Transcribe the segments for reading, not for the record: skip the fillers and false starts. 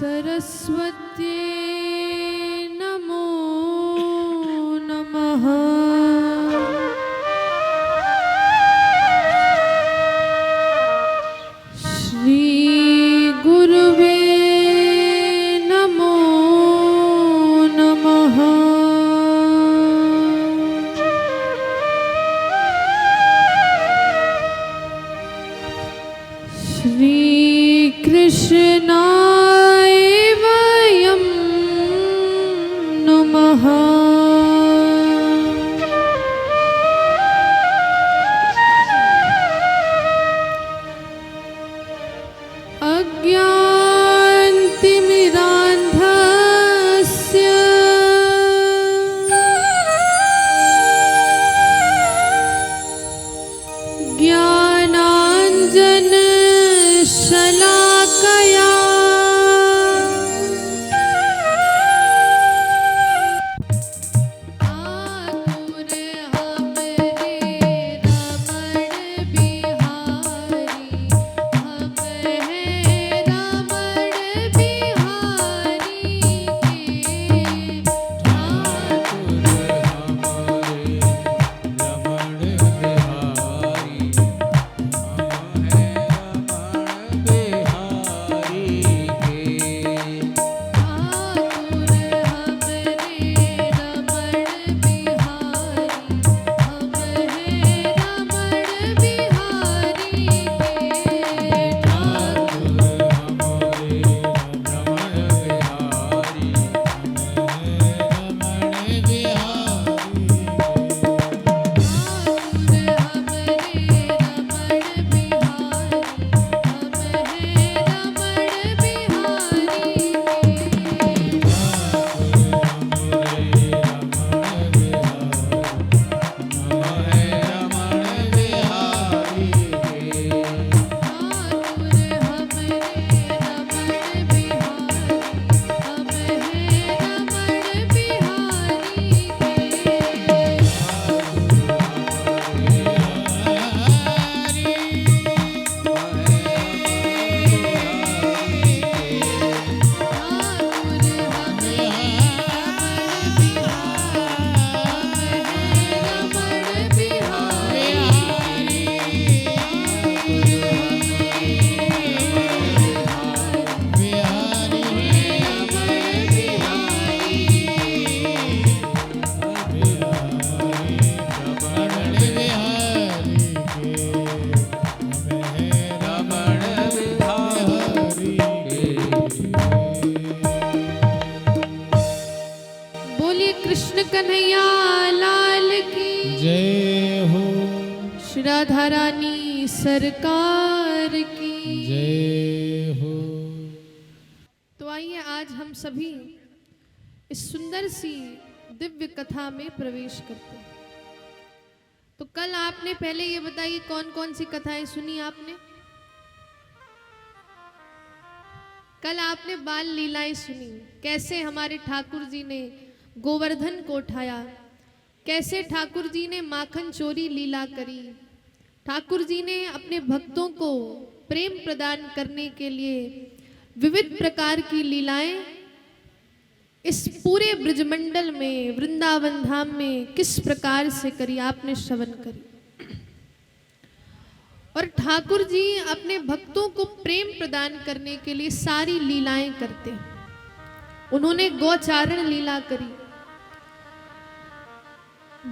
सरस्वत्यै नमो नमः। श्री गुरुवे नमो नमः। श्री कृष्णाय वयं नमः। अज्ञानतिमिरान्धस्य ज्ञानाञ्जनशलाकया कृष्ण कन्हैया लाल की जय हो। श्री राधा रानी सरकार की जय हो। तो आइए आज हम सभी इस सुंदर सी दिव्य कथा में प्रवेश करते हैं। तो कल आपने पहले ये बताइए कौन कौन सी कथाएं सुनी आपने? कल आपने बाल लीलाएं सुनी, कैसे हमारे ठाकुर जी ने गोवर्धन को उठाया, कैसे ठाकुर जी ने माखन चोरी लीला करी, ठाकुर जी ने अपने भक्तों को प्रेम प्रदान करने के लिए विविध प्रकार की लीलाएं इस पूरे ब्रजमंडल में वृंदावन धाम में किस प्रकार से करी, आपने श्रवण करी। और ठाकुर जी अपने भक्तों को प्रेम प्रदान करने के लिए सारी लीलाएं करते हैं। उन्होंने गौचारण लीला करी।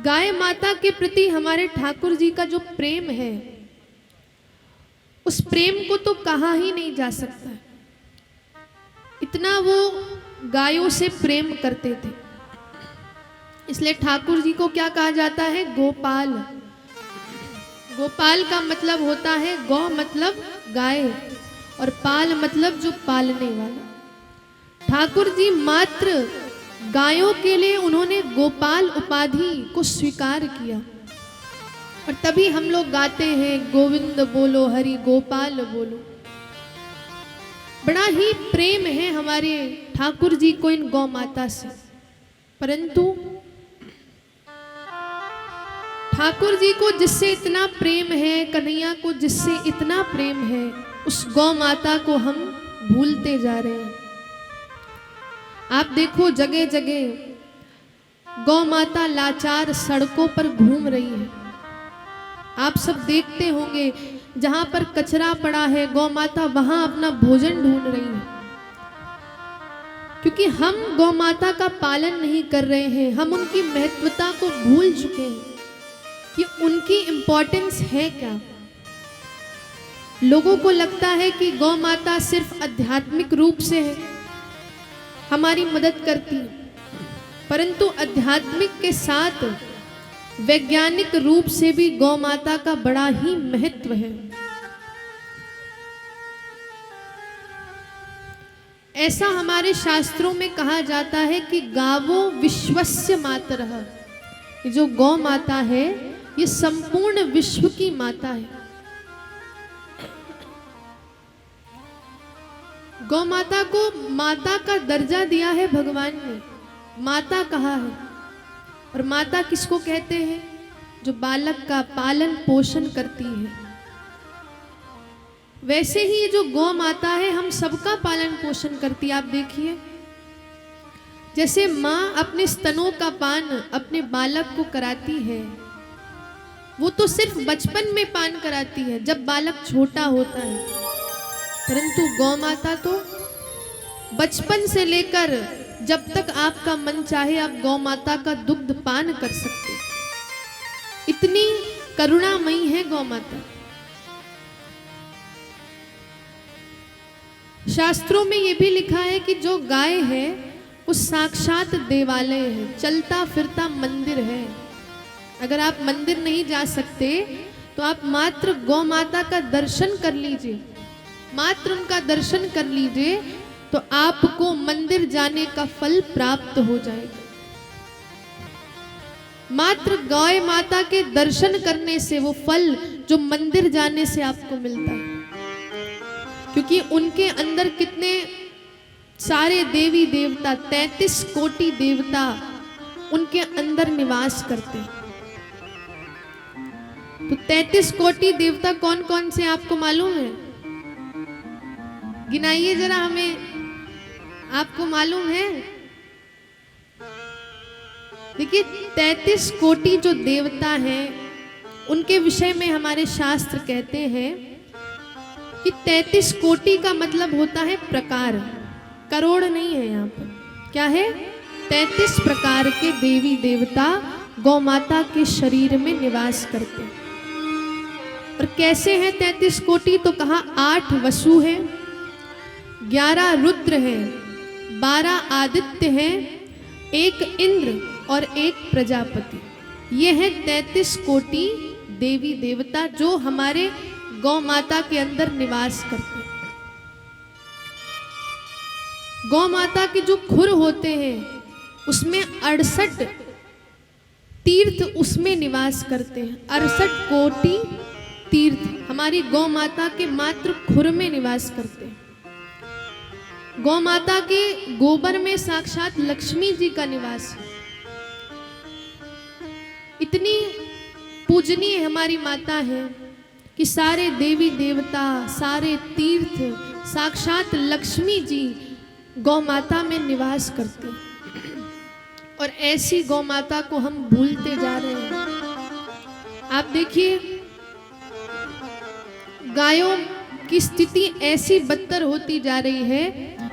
गाय माता के प्रति हमारे ठाकुर जी का जो प्रेम है, उस प्रेम को तो कहा ही नहीं जा सकता। इतना वो गायों से प्रेम करते थे। इसलिए ठाकुर जी को क्या कहा जाता है? गोपाल। गोपाल का मतलब होता है गौ मतलब गाय और पाल मतलब जो पालने वाला। ठाकुर जी मात्र गायों के लिए उन्होंने गोपाल उपाधि को स्वीकार किया। और तभी हम लोग गाते हैं गोविंद बोलो हरि गोपाल बोलो। बड़ा ही प्रेम है हमारे ठाकुर जी को इन गौ माता से। परंतु ठाकुर जी को जिससे इतना प्रेम है, कन्हैया को जिससे इतना प्रेम है, उस गौ माता को हम भूलते जा रहे हैं। आप देखो जगह जगह गौ माता लाचार सड़कों पर घूम रही है। आप सब देखते होंगे जहां पर कचरा पड़ा है गौ माता वहां अपना भोजन ढूंढ रही है, क्योंकि हम गौ माता का पालन नहीं कर रहे हैं। हम उनकी महत्वता को भूल चुके हैं कि उनकी इम्पोर्टेंस है क्या। लोगों को लगता है कि गौ माता सिर्फ आध्यात्मिक रूप से है, हमारी मदद करती है, परंतु आध्यात्मिक के साथ वैज्ञानिक रूप से भी गौ माता का बड़ा ही महत्व है। ऐसा हमारे शास्त्रों में कहा जाता है कि गावो विश्वस्य मातरः, ये जो गौ माता है ये संपूर्ण विश्व की माता है। गौ माता को माता का दर्जा दिया है भगवान ने, माता कहा है। और माता किसको कहते हैं? जो बालक का पालन पोषण करती है। वैसे ही ये जो गौ माता है हम सबका पालन पोषण करती है। आप देखिए जैसे माँ अपने स्तनों का पान अपने बालक को कराती है, वो तो सिर्फ बचपन में पान कराती है जब बालक छोटा होता है, परंतु गौ माता तो बचपन से लेकर जब तक आपका मन चाहे आप गौ माता का दुग्ध पान कर सकते। इतनी करुणामयी है गौ माता। शास्त्रों में यह भी लिखा है कि जो गाय है वो साक्षात देवालय है, चलता फिरता मंदिर है। अगर आप मंदिर नहीं जा सकते तो आप मात्र गौ माता का दर्शन कर लीजिए, मात्र उनका दर्शन कर लीजिए तो आपको मंदिर जाने का फल प्राप्त हो जाएगा। मात्र गौ माता के दर्शन करने से वो फल जो मंदिर जाने से आपको मिलता है, क्योंकि उनके अंदर कितने सारे देवी देवता 33 कोटि देवता उनके अंदर निवास करते हैं। तो 33 कोटि देवता कौन कौन से आपको मालूम है? गिनाइए जरा हमें, आपको मालूम है? देखिए 33 कोटि जो देवता हैं उनके विषय में हमारे शास्त्र कहते हैं कि 33 कोटि का मतलब होता है प्रकार, करोड़ नहीं है। यहाँ पर क्या है? 33 प्रकार के देवी देवता गौ माता के शरीर में निवास करते हैं। और कैसे हैं 33 कोटि? तो कहा 8 वसु हैं, 11 रुद्र हैं, 12 आदित्य हैं, 1 इंद्र और 1 प्रजापति। ये है 33 कोटि देवी देवता जो हमारे गौ माता के अंदर निवास करते हैं। गौ माता के जो खुर होते हैं उसमें 68 तीर्थ उसमें निवास करते हैं। 68 कोटि तीर्थ हमारी गौ माता के मात्र खुर में निवास करते हैं। गौ माता के गोबर में साक्षात लक्ष्मी जी का निवास है। इतनी पूजनीय हमारी माता है कि सारे देवी देवता, सारे तीर्थ साक्षात लक्ष्मी जी गौ माता में निवास करते हैं। और ऐसी गौ माता को हम भूलते जा रहे हैं। आप देखिए गायों की स्थिति ऐसी बदतर होती जा रही है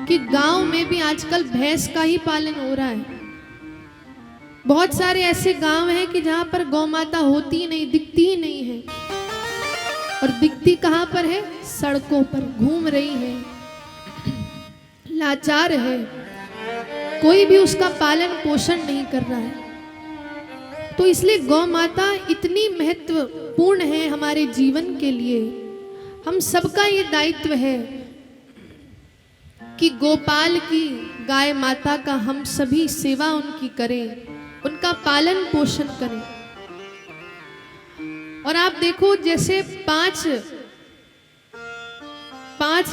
कि गांव में भी आजकल भैंस का ही पालन हो रहा है। बहुत सारे ऐसे गांव हैं कि जहां पर गौ माता होती ही नहीं, दिखती ही नहीं है। और दिखती कहां पर है? सड़कों पर घूम रही है, लाचार है, कोई भी उसका पालन पोषण नहीं कर रहा है। तो इसलिए गौ माता इतनी महत्वपूर्ण है हमारे जीवन के लिए। हम सबका ये दायित्व है कि गोपाल की, गाय माता का हम सभी सेवा उनकी करें, उनका पालन पोषण करें। और आप देखो जैसे 5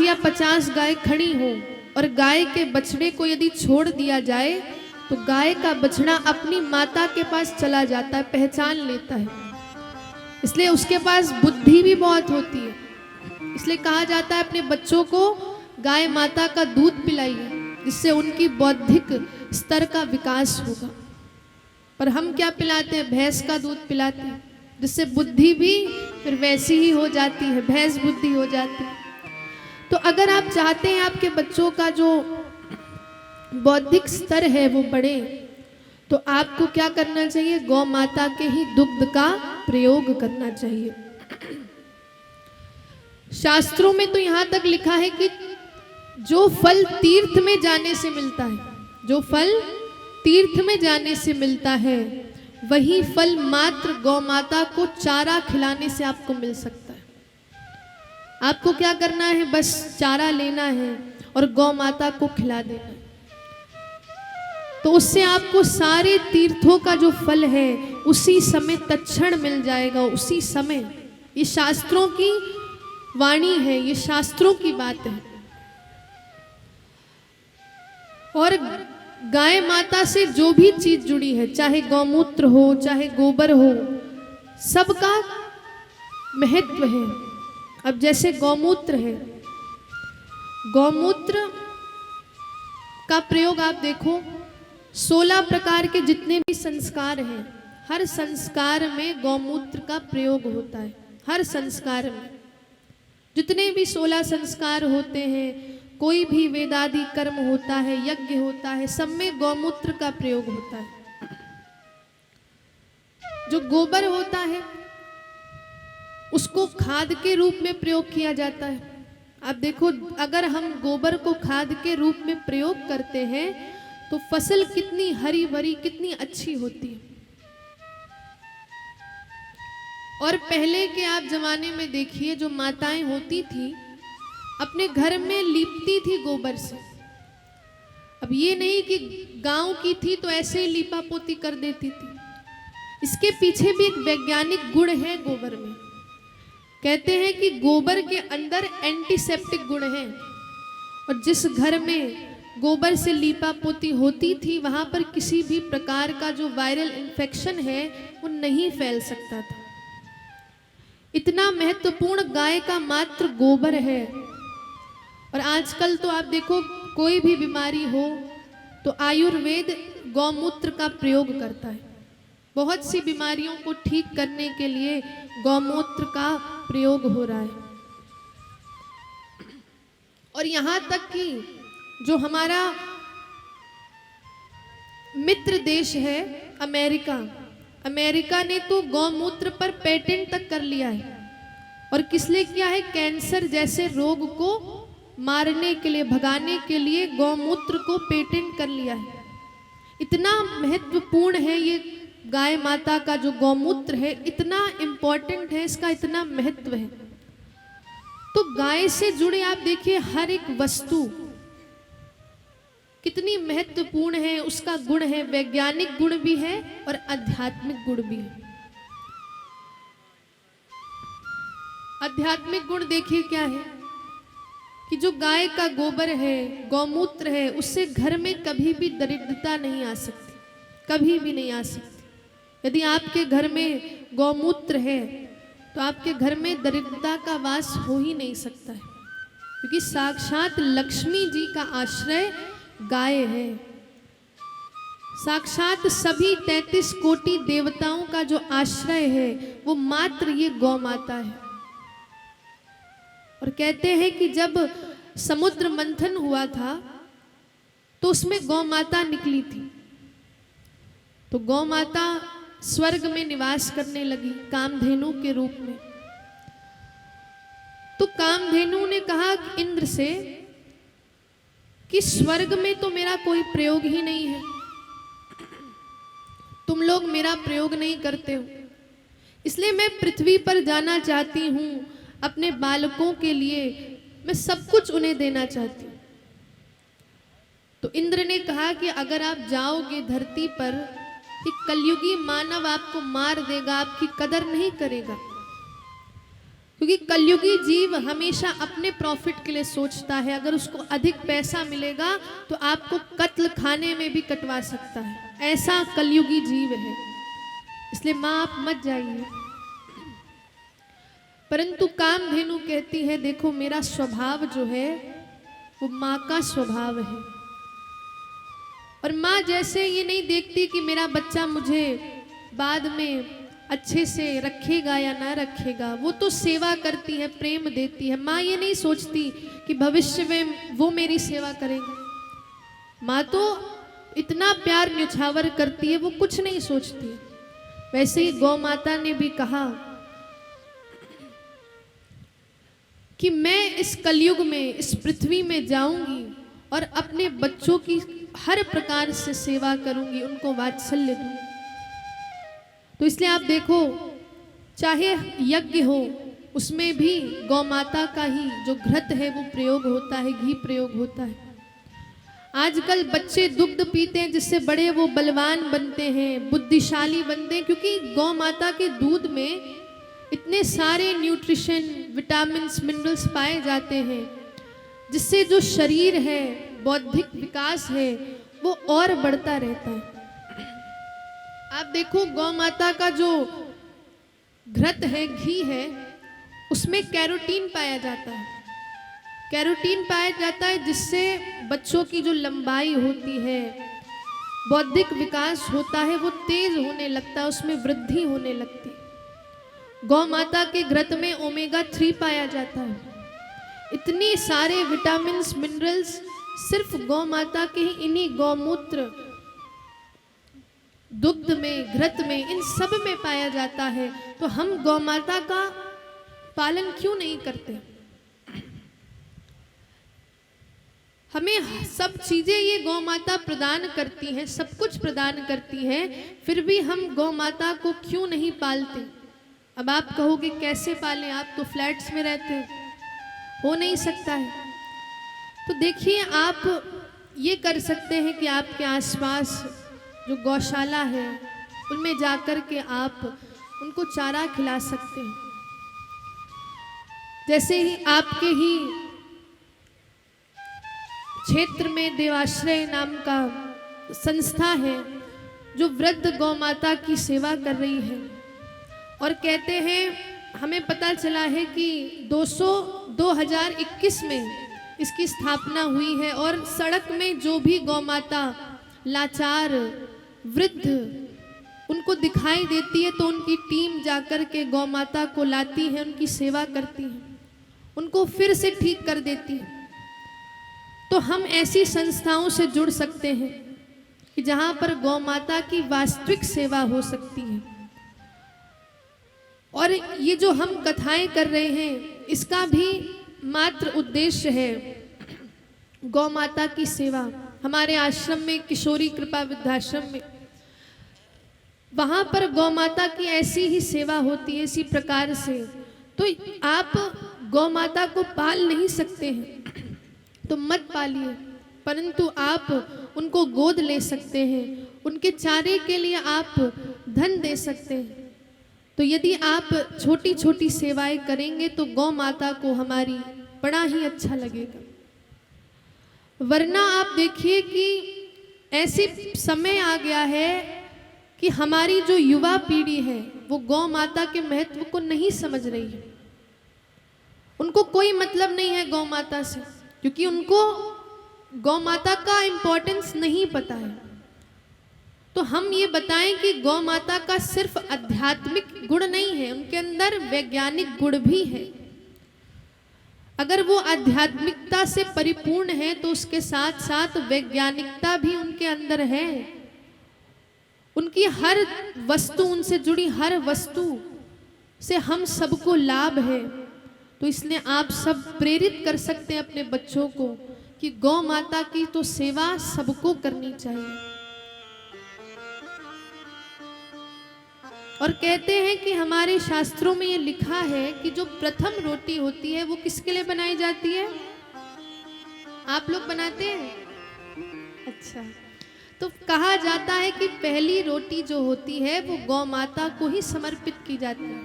या 50 गाय खड़ी हो और गाय के बछड़े को यदि छोड़ दिया जाए तो गाय का बछड़ा अपनी माता के पास चला जाता है, पहचान लेता है। इसलिए उसके पास बुद्धि भी बहुत होती है। इसलिए कहा जाता है अपने बच्चों को गाय माता का दूध पिलाइए, जिससे उनकी बौद्धिक स्तर का विकास होगा। पर हम क्या पिलाते हैं? भैंस का दूध पिलाते हैं, जिससे बुद्धि भी फिर वैसी ही हो जाती है, भैंस बुद्धि हो जाती है। तो अगर आप चाहते हैं आपके बच्चों का जो बौद्धिक स्तर है वो बढ़े, तो आपको क्या करना चाहिए? गौ माता के ही दुग्ध का प्रयोग करना चाहिए। शास्त्रों में तो यहाँ तक लिखा है कि जो फल तीर्थ में जाने से मिलता है, जो फल तीर्थ में जाने से मिलता है, वही फल मात्र गौ माता को चारा खिलाने से आपको मिल सकता है। आपको क्या करना है? बस चारा लेना है और गौ माता को खिला देना है। तो उससे आपको सारे तीर्थों का जो फल है उसी समय तत्क्षण मिल जाएगा, उसी समय। ये शास्त्रों की वाणी है, ये शास्त्रों की बात है। और गाय माता से जो भी चीज जुड़ी है, चाहे गौमूत्र हो, चाहे गोबर हो, सबका महत्व है। अब जैसे गौमूत्र है, गौमूत्र का प्रयोग आप देखो, 16 प्रकार के जितने भी संस्कार हैं, हर संस्कार में गौमूत्र का प्रयोग होता है। हर संस्कार में जितने भी 16 संस्कार होते हैं, कोई भी वेदादि कर्म होता है, यज्ञ होता है, सब में गौमूत्र का प्रयोग होता है। जो गोबर होता है उसको खाद के रूप में प्रयोग किया जाता है। आप देखो, अगर हम गोबर को खाद के रूप में प्रयोग करते हैं तो फसल कितनी हरी भरी, कितनी अच्छी होती है। और पहले के आप जमाने में देखिए, जो माताएं होती थी अपने घर में लीपती थी गोबर से। अब ये नहीं कि गांव की थी तो ऐसे ही लीपा पोती कर देती थी, इसके पीछे भी एक वैज्ञानिक गुण है गोबर में। कहते हैं कि गोबर के अंदर एंटीसेप्टिक गुण है, और जिस घर में गोबर से लीपा पोती होती थी वहां पर किसी भी प्रकार का जो वायरल इन्फेक्शन है वो नहीं फैल सकता था। इतना महत्वपूर्ण गाय का मात्र गोबर है। और आजकल तो आप देखो, कोई भी बीमारी हो तो आयुर्वेद गौमूत्र का प्रयोग करता है। बहुत सी बीमारियों को ठीक करने के लिए गौमूत्र का प्रयोग हो रहा है। और यहाँ तक कि जो हमारा मित्र देश है अमेरिका, अमेरिका ने तो गौमूत्र पर पेटेंट तक कर लिया है। और किस लिए किया है? कैंसर जैसे रोग को मारने के लिए, भगाने के लिए गौमूत्र को पेटेंट कर लिया है। इतना महत्वपूर्ण है ये गाय माता का जो गौमूत्र है, इतना इम्पोर्टेंट है, इसका इतना महत्व है। तो गाय से जुड़े आप देखिए हर एक वस्तु कितनी महत्वपूर्ण है, उसका गुण है, वैज्ञानिक गुण भी है और आध्यात्मिक गुण भी है। आध्यात्मिक गुण देखिए क्या है कि जो गाय का गोबर है, गौमूत्र है, उससे घर में कभी भी दरिद्रता नहीं आ सकती, कभी भी नहीं आ सकती। यदि आपके घर में गौमूत्र है तो आपके घर में दरिद्रता का वास हो ही नहीं सकता है, क्योंकि साक्षात लक्ष्मी जी का आश्रय गाय है। साक्षात सभी 33 कोटि देवताओं का जो आश्रय है वो मात्र ये गौ माता है। और कहते हैं कि जब समुद्र मंथन हुआ था तो उसमें गौ माता निकली थी, तो गौ माता स्वर्ग में निवास करने लगी कामधेनु के रूप में। तो कामधेनु ने कहा इंद्र से कि स्वर्ग में तो मेरा कोई प्रयोग ही नहीं है, तुम लोग मेरा प्रयोग नहीं करते हो, इसलिए मैं पृथ्वी पर जाना चाहती हूँ। अपने बालकों के लिए मैं सब कुछ उन्हें देना चाहती हूँ। तो इंद्र ने कहा कि अगर आप जाओगे धरती पर, कि कलयुगी मानव आपको मार देगा, आपकी कदर नहीं करेगा, क्योंकि कलयुगी जीव हमेशा अपने प्रॉफिट के लिए सोचता है। अगर उसको अधिक पैसा मिलेगा तो आपको कत्ल खाने में भी कटवा सकता है, ऐसा कलयुगी जीव है। इसलिए माँ आप मत जाइए। परंतु कामधेनु कहती है देखो मेरा स्वभाव जो है वो माँ का स्वभाव है, और माँ जैसे ये नहीं देखती कि मेरा बच्चा मुझे बाद में अच्छे से रखेगा या ना रखेगा, वो तो सेवा करती है, प्रेम देती है। माँ ये नहीं सोचती कि भविष्य में वो मेरी सेवा करेंगे। माँ तो इतना प्यार न्यौछावर करती है, वो कुछ नहीं सोचती। वैसे ही गौ माता ने भी कहा कि मैं इस कलयुग में, इस पृथ्वी में जाऊंगी और अपने बच्चों की हर प्रकार से सेवा करूंगी, उनको वात्सल्य दूंगी। तो इसलिए आप देखो, चाहे यज्ञ हो उसमें भी गौ माता का ही जो घृत है वो प्रयोग होता है, घी प्रयोग होता है। आजकल बच्चे दुग्ध पीते हैं जिससे बड़े वो बलवान बनते हैं, बुद्धिशाली बनते हैं, क्योंकि गौ माता के दूध में इतने सारे न्यूट्रिशन, विटामिन्स, मिनरल्स पाए जाते हैं, जिससे जो शरीर है, बौद्धिक विकास है, वो और बढ़ता रहता है। आप देखो, गौ माता का जो घृत है, घी है, उसमें कैरोटीन पाया जाता है। कैरोटीन पाया जाता है जिससे बच्चों की जो लंबाई होती है, बौद्धिक विकास होता है, वो तेज होने लगता है, उसमें वृद्धि होने लगती है। गौ माता के घृत में ओमेगा 3 पाया जाता है। इतनी सारे विटामिन्स, मिनरल्स सिर्फ गौ माता के ही इन्हीं गौमूत्र, दुग्ध में, घृत में, इन सब में पाया जाता है। तो हम गौ माता का पालन क्यों नहीं करते? हमें सब चीजें ये गौ माता प्रदान करती हैं, सब कुछ प्रदान करती हैं, फिर भी हम गौ माता को क्यों नहीं पालते? अब आप कहोगे कैसे पालें, आप तो फ्लैट्स में रहते हो नहीं सकता है। तो देखिए, आप ये कर सकते हैं कि आपके आसपास जो गौशाला है उनमें जाकर के आप उनको चारा खिला सकते हैं। जैसे ही आपके ही क्षेत्र में देवाश्रय नाम का संस्था है जो वृद्ध गौ माता की सेवा कर रही है, और कहते हैं, हमें पता चला है कि 2021 में इसकी स्थापना हुई है, और सड़क में जो भी गौ माता लाचार, वृद्ध उनको दिखाई देती है तो उनकी टीम जाकर के गौ माता को लाती है, उनकी सेवा करती है, उनको फिर से ठीक कर देती है। तो हम ऐसी संस्थाओं से जुड़ सकते हैं कि जहाँ पर गौ माता की वास्तविक सेवा हो सकती है। और ये जो हम कथाएं कर रहे हैं, इसका भी मात्र उद्देश्य है गौ माता की सेवा। हमारे आश्रम में, किशोरी कृपा वृद्धाश्रम में, वहाँ पर गौ माता की ऐसी ही सेवा होती है, इसी प्रकार से। तो आप गौ माता को पाल नहीं सकते हैं तो मत पालिए, परंतु आप उनको गोद ले सकते हैं, उनके चारे के लिए आप धन दे सकते हैं। तो यदि आप छोटी छोटी सेवाएं करेंगे तो गौ माता को हमारी बड़ा ही अच्छा लगेगा। वरना आप देखिए कि ऐसे समय आ गया है कि हमारी जो युवा पीढ़ी है वो गौ माता के महत्व को नहीं समझ रही है। उनको कोई मतलब नहीं है गौ माता से, क्योंकि उनको गौ माता का इम्पोर्टेंस नहीं पता है। तो हम ये बताएं कि गौ माता का सिर्फ आध्यात्मिक गुण नहीं है, उनके अंदर वैज्ञानिक गुण भी है। अगर वो आध्यात्मिकता से परिपूर्ण है तो उसके साथ साथ वैज्ञानिकता भी उनके अंदर है। उनकी हर वस्तु, उनसे जुड़ी हर वस्तु से हम सबको लाभ है। तो इसलिए आप सब प्रेरित कर सकते हैं अपने बच्चों को कि गौ माता की तो सेवा सबको करनी चाहिए। और कहते हैं कि हमारे शास्त्रों में ये लिखा है कि जो प्रथम रोटी होती है वो किसके लिए बनाई जाती है? आप लोग बनाते हैं? अच्छा, तो कहा जाता है कि पहली रोटी जो होती है वो गौ माता को ही समर्पित की जाती है,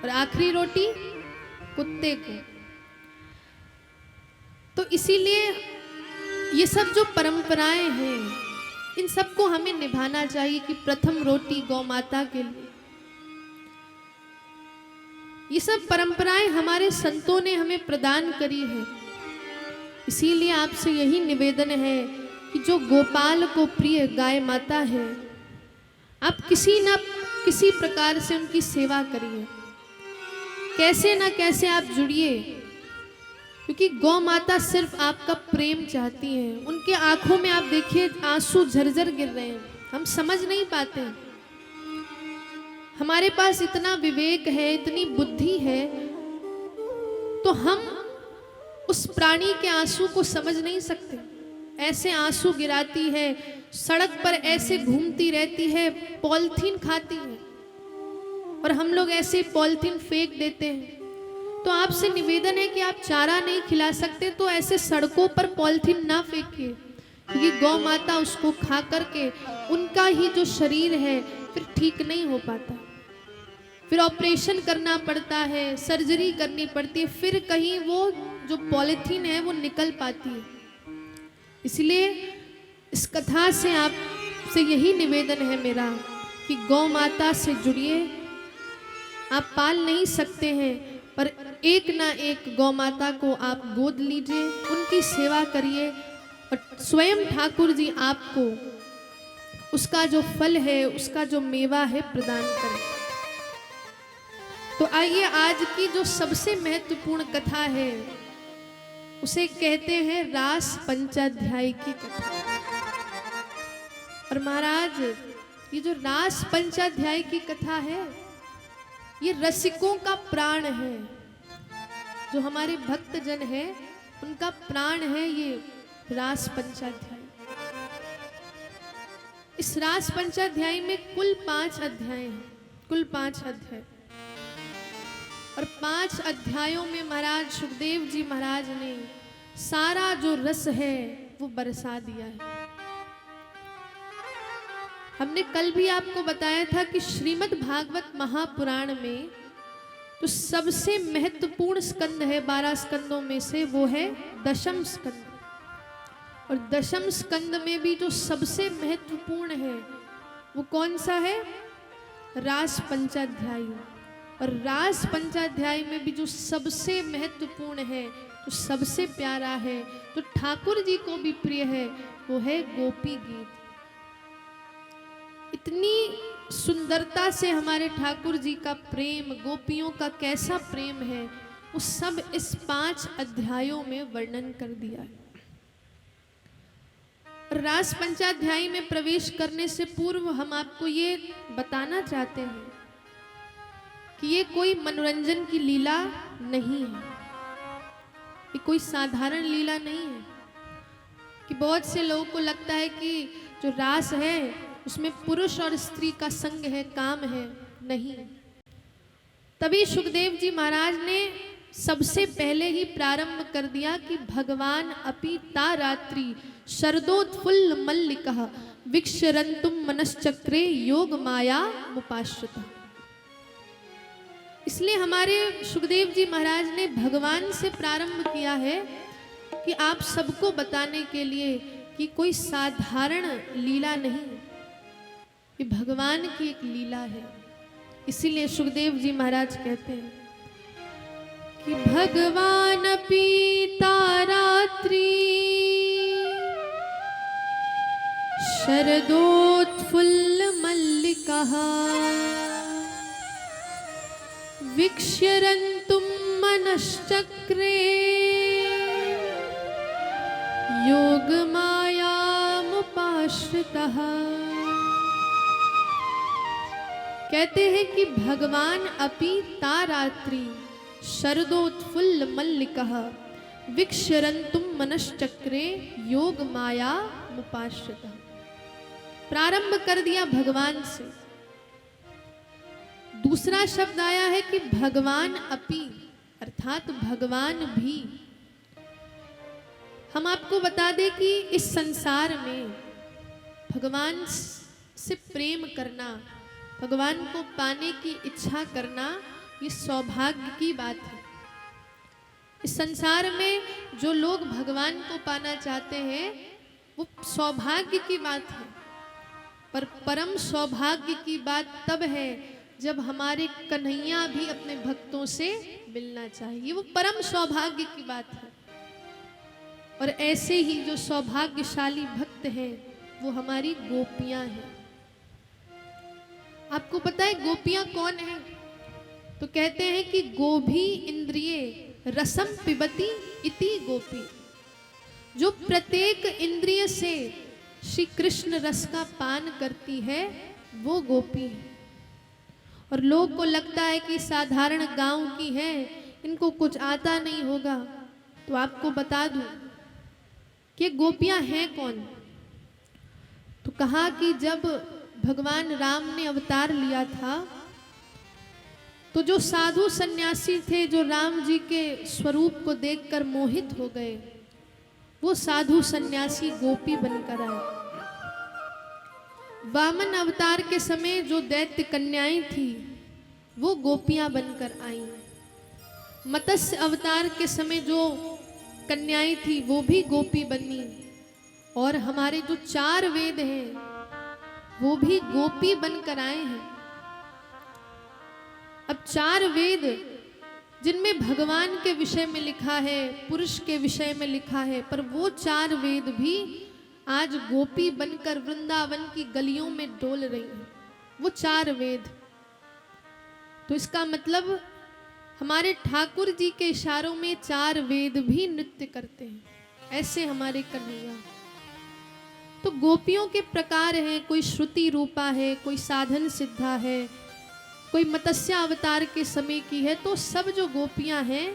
और आखिरी रोटी कुत्ते को। तो इसीलिए ये सब जो परंपराएं हैं, इन सबको हमें निभाना चाहिए कि प्रथम रोटी गौ माता के लिए। ये सब परंपराएं हमारे संतों ने हमें प्रदान करी है। इसीलिए आपसे यही निवेदन है कि जो गोपाल को प्रिय गाय माता है, आप किसी न किसी प्रकार से उनकी सेवा करिए, कैसे ना कैसे आप जुड़िए, क्योंकि गौ माता सिर्फ आपका प्रेम चाहती हैं। उनके आंखों में आप देखिए आंसू झरझर गिर रहे हैं, हम समझ नहीं पाते हैं। हमारे पास इतना विवेक है, इतनी बुद्धि है, तो हम उस प्राणी के आंसू को समझ नहीं सकते। ऐसे आंसू गिराती है, सड़क पर ऐसे घूमती रहती है, पॉलिथीन खाती है, और हम लोग ऐसे पॉलिथीन फेंक देते हैं। तो आपसे निवेदन है कि आप चारा नहीं खिला सकते तो ऐसे सड़कों पर पॉलिथीन ना फेंकिए, क्योंकि गौ माता उसको खा करके उनका ही जो शरीर है फिर ठीक नहीं हो पाता, फिर ऑपरेशन करना पड़ता है, सर्जरी करनी पड़ती है, फिर कहीं वो जो पॉलिथीन है वो निकल पाती है। इसलिए इस कथा से आपसे यही निवेदन है मेरा कि गौ माता से जुड़िए। आप पाल नहीं सकते हैं, पर एक ना एक गौ माता को आप गोद लीजिए, उनकी सेवा करिए, और स्वयं ठाकुर जी आपको उसका जो फल है, उसका जो मेवा है प्रदान करें। तो आइए आज की जो सबसे महत्वपूर्ण कथा है उसे कहते हैं रास पंचाध्याय की कथा। और महाराज, ये जो रास पंचाध्याय की कथा है ये रसिकों का प्राण है, जो हमारे भक्त जन है उनका प्राण है ये रास पंचाध्याय। इस रास पंचाध्याय में कुल 5 अध्याय हैं, कुल 5 अध्याय, और 5 अध्यायों में महाराज सुखदेव जी महाराज ने सारा जो रस है वो बरसा दिया है। हमने कल भी आपको बताया था कि श्रीमद् भागवत महापुराण में तो सबसे महत्वपूर्ण स्कंद है 12 स्कंदों में से, वो है दशम स्कंद। और दशम स्कंद में भी जो सबसे महत्वपूर्ण है वो कौन सा है? रास पंचाध्याय। और रास पंचाध्याय में भी जो सबसे महत्वपूर्ण है, जो सबसे प्यारा है, जो ठाकुर जी को भी प्रिय है, वो है गोपी गीत। इतनी सुंदरता से हमारे ठाकुर जी का प्रेम, गोपियों का कैसा प्रेम है, वो सब इस 5 अध्यायों में वर्णन कर दिया है। रास पंचाध्याय में प्रवेश करने से पूर्व हम आपको ये बताना चाहते हैं कि ये कोई मनोरंजन की लीला नहीं है, ये कोई साधारण लीला नहीं है। कि बहुत से लोगों को लगता है कि जो रास है उसमें पुरुष और स्त्री का संग है, काम है। नहीं, तभी सुखदेव जी महाराज ने सबसे पहले ही प्रारंभ कर दिया कि भगवान अपि ता रात्रि शरदोत्फुल्ल मल्लिकः विक्षरन्तुम मनश्चक्रे योग माया मुपाश्रितः। इसलिए हमारे सुखदेव जी महाराज ने भगवान से प्रारंभ किया है कि आप सबको बताने के लिए कि कोई साधारण लीला नहीं, ये भगवान की एक लीला है। इसीलिए सुखदेव जी महाराज कहते हैं कि भगवान पीता रात्रि शरदोत्फुल्ल मल्लिकः विक्षरन्तुम मनश्चक्रे योग मायामुपाश्रितः। कहते हैं कि भगवान अपि ता रात्रि शरदोत्फुल्ल मल्लिकः विक्षरन्तुम मनश्चक्रे योग माया मुपाश्रितः। प्रारंभ कर दिया भगवान से। दूसरा शब्द आया है कि भगवान अपि, अर्थात भगवान भी। हम आपको बता दें कि इस संसार में भगवान से प्रेम करना, भगवान को पाने की इच्छा करना, ये सौभाग्य की बात है। इस संसार में जो लोग भगवान को पाना चाहते हैं वो सौभाग्य की बात है, पर परम सौभाग्य की बात तब है जब हमारे कन्हैया भी अपने भक्तों से मिलना चाहिए, वो परम सौभाग्य की बात है। और ऐसे ही जो सौभाग्यशाली भक्त हैं वो हमारी गोपियां हैं। आपको पता है गोपियां कौन है? तो कहते हैं कि गोभी इंद्रिये रसम पिबती इति गोपी। जो प्रत्येक इंद्रिय से श्री कृष्ण रस का पान करती है वो गोपी है। और लोग को लगता है कि साधारण गांव की है, इनको कुछ आता नहीं होगा। तो आपको बता दूं कि गोपियां हैं कौन। तो कहा कि जब भगवान राम ने अवतार लिया था तो जो साधु सन्यासी थे जो राम जी के स्वरूप को देखकर मोहित हो गए, वो साधु सन्यासी गोपी बनकर आए। वामन अवतार के समय जो दैत्य कन्याएं थी वो गोपियां बनकर आईं। मत्स्य अवतार के समय जो कन्याएं थी वो भी गोपी बनी। और हमारे जो 4 वेद हैं वो भी गोपी बनकर आए हैं। अब 4 वेद जिनमें भगवान के विषय में लिखा है, पुरुष के विषय में लिखा है, पर वो 4 वेद भी आज गोपी बनकर वृंदावन की गलियों में डोल रही हैं। वो 4 वेद। तो इसका मतलब हमारे ठाकुर जी के इशारों में 4 वेद भी नृत्य करते हैं। ऐसे हमारे कन्हैया। तो गोपियों के प्रकार हैं, कोई श्रुति रूपा है, कोई साधन सिद्धा है, कोई मत्स्य अवतार के समय की है। तो सब जो गोपियां हैं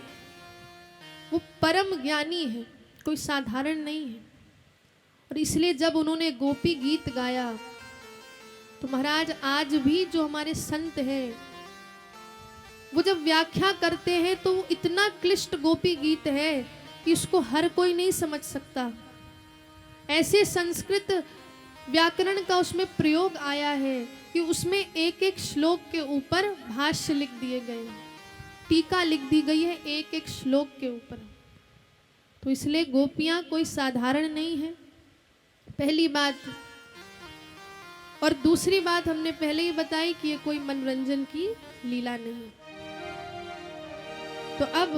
वो परम ज्ञानी है, कोई साधारण नहीं है। और इसलिए जब उन्होंने गोपी गीत गाया तो महाराज आज भी जो हमारे संत हैं वो जब व्याख्या करते हैं तो इतना क्लिष्ट गोपी गीत है कि उसको हर कोई नहीं समझ सकता। ऐसे संस्कृत व्याकरण का उसमें प्रयोग आया है कि उसमें एक एक श्लोक के ऊपर भाष्य लिख दिए गए, टीका लिख दी गई है एक एक श्लोक के ऊपर। तो इसलिए गोपियां कोई साधारण नहीं है, पहली बात। और दूसरी बात हमने पहले ही बताई कि ये कोई मनोरंजन की लीला नहीं। तो अब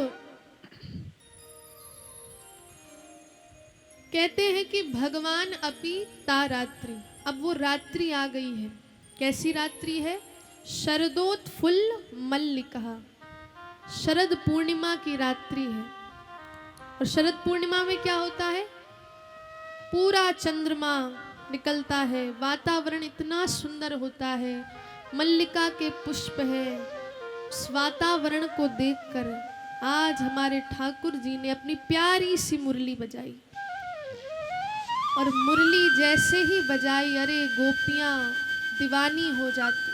कहते हैं कि भगवान अपि ता रात्रि। अब वो रात्रि आ गई है। कैसी रात्रि है? शरदोत्फुल्ल मल्लिका। शरद पूर्णिमा की रात्रि है। और शरद पूर्णिमा में क्या होता है? पूरा चंद्रमा निकलता है, वातावरण इतना सुंदर होता है, मल्लिका के पुष्प है। उस वातावरण को देखकर आज हमारे ठाकुर जी ने अपनी प्यारी सी मुरली बजाई। और मुरली जैसे ही बजाई, अरे गोपियां दीवानी हो जाती।